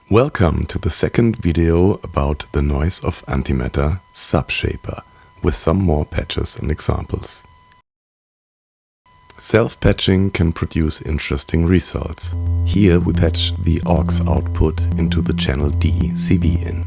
Welcome to the second video about the noise of Antimatter Subshaper, with some more patches and examples. Self-patching can produce interesting results. Here we patch the aux output into the channel D CV in.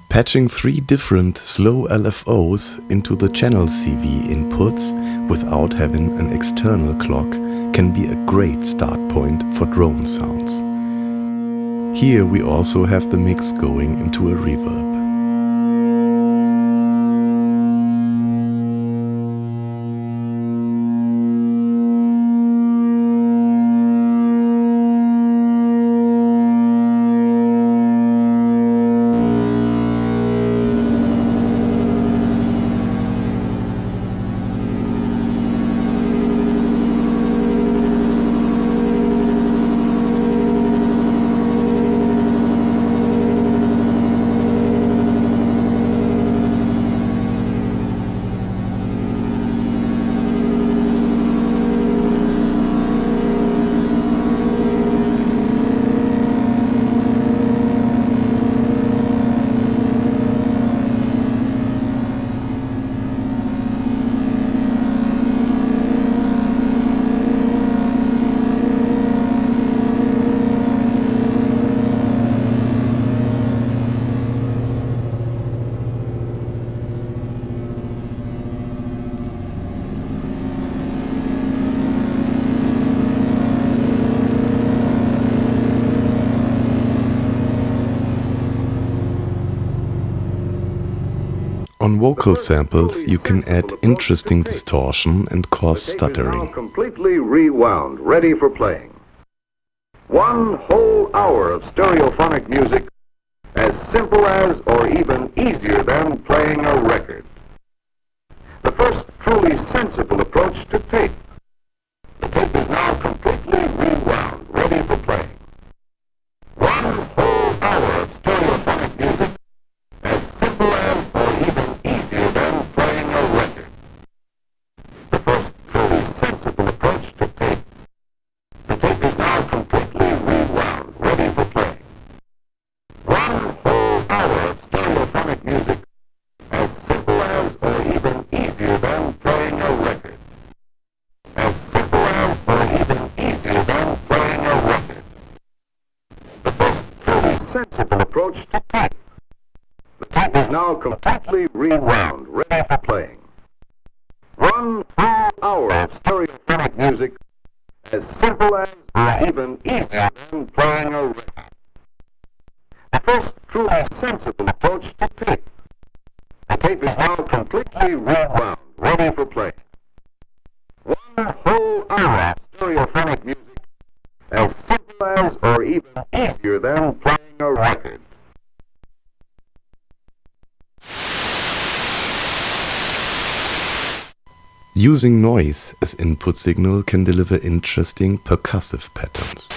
Patching 3 different slow LFOs into the channel CV inputs without having an external clock can be a great start point for drone sounds. Here we also have the mix going into a reverb. On vocal samples, you can add interesting distortion and cause stuttering. Now completely rewound, ready for playing. 1 whole hour of stereophonic music, as simple as or even easier than playing a record. The first truly sensible approach to tape. The tape is now completely rewound, ready for playing. 1 whole hour of stereophonic music, as simple as or even easier than playing a record. The first truly sensible approach to tape. The tape is now completely rewound, ready for playing. 1 whole hour of stereophonic music, as simple as or even easier than playing a record. As simple as or even easier than playing a record. The first truly sensible approach to tape. The tape is now completely rewound, ready for playing. 1 whole hour of stereophonic music, as simple as or even easier than playing a record. The first truly sensible approach to tape. The tape is now completely rewound, ready for playing. 1 whole hour of stereophonic music, as simple as or even easier than playing a record. Using noise as input signal can deliver interesting percussive patterns.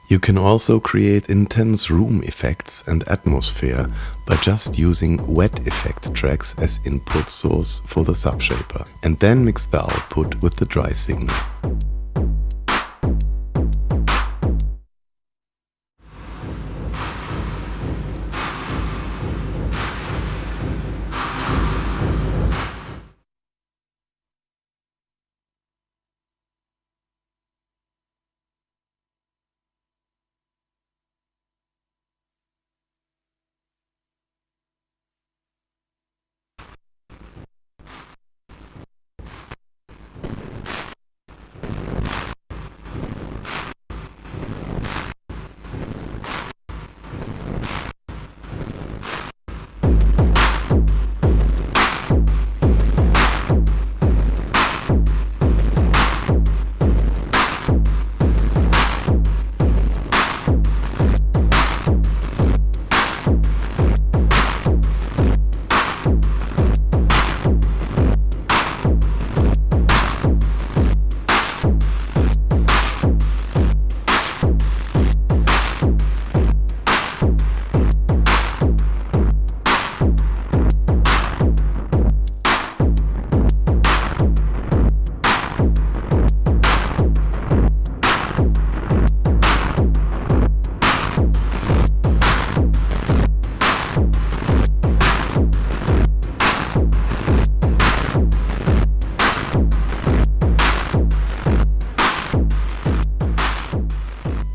You can also create intense room effects and atmosphere by just using wet effect tracks as input source for the Subshaper, and then mix the output with the dry signal.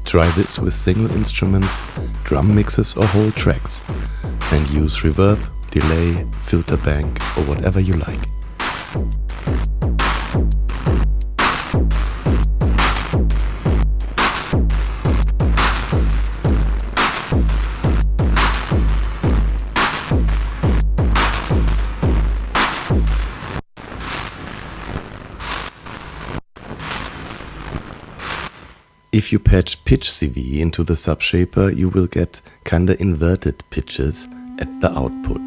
Try this with single instruments, drum mixes or whole tracks, and use reverb, delay, filter bank or whatever you like. If you patch pitch CV into the Subshaper, you will get kinda inverted pitches at the output.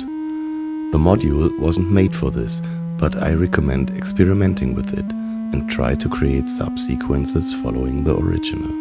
The module wasn't made for this, but I recommend experimenting with it and try to create subsequences following the original.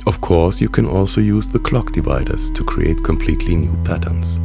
Of course, you can also use the clock dividers to create completely new patterns.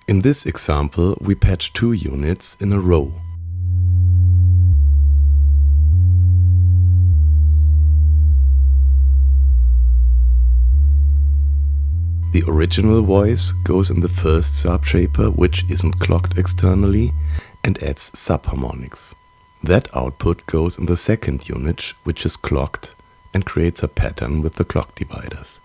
In this example, we patch 2 units in a row. The original voice goes in the first Subshaper, which isn't clocked externally, and adds subharmonics. That output goes in the second unit, which is clocked, and creates a pattern with the clock dividers.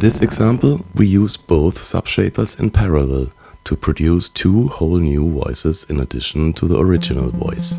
this example, we use both subshapers in parallel to produce two whole new voices in addition to the original voice.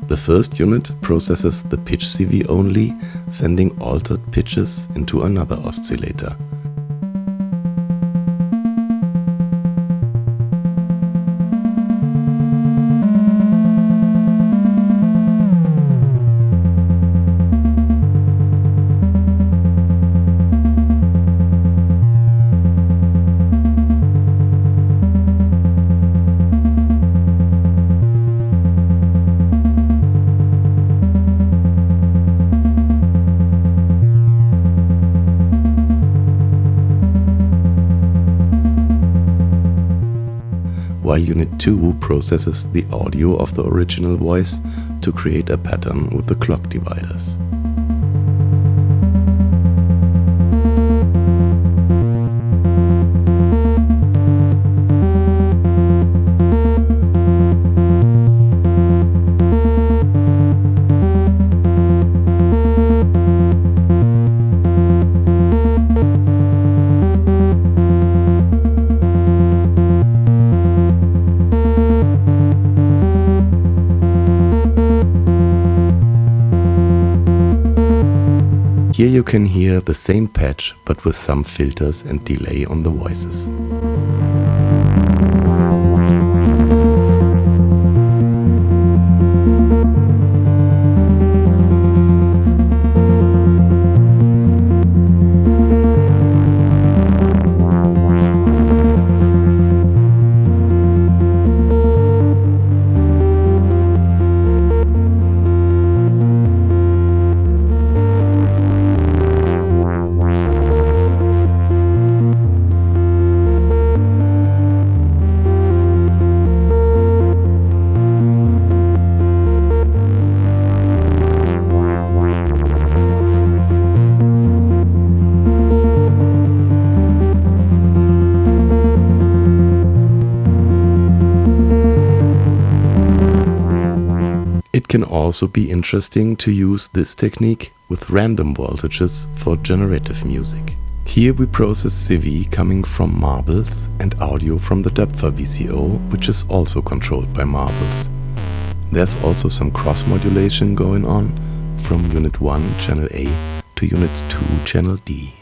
The first unit processes the pitch CV only, sending altered pitches into another oscillator. While Unit 2 processes the audio of the original voice to create a pattern with the clock dividers. Here you can hear the same patch, but with some filters and delay on the voices. It can also be interesting to use this technique with random voltages for generative music. Here we process CV coming from marbles and audio from the Döpfer VCO, which is also controlled by marbles. There's also some cross modulation going on from Unit 1 channel A to Unit 2 channel D.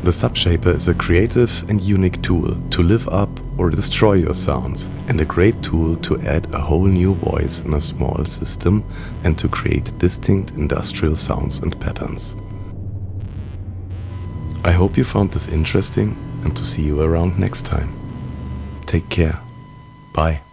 The Subshaper is a creative and unique tool to live up or destroy your sounds, and a great tool to add a whole new voice in a small system and to create distinct industrial sounds and patterns. I hope you found this interesting and to see you around next time. Take care. Bye.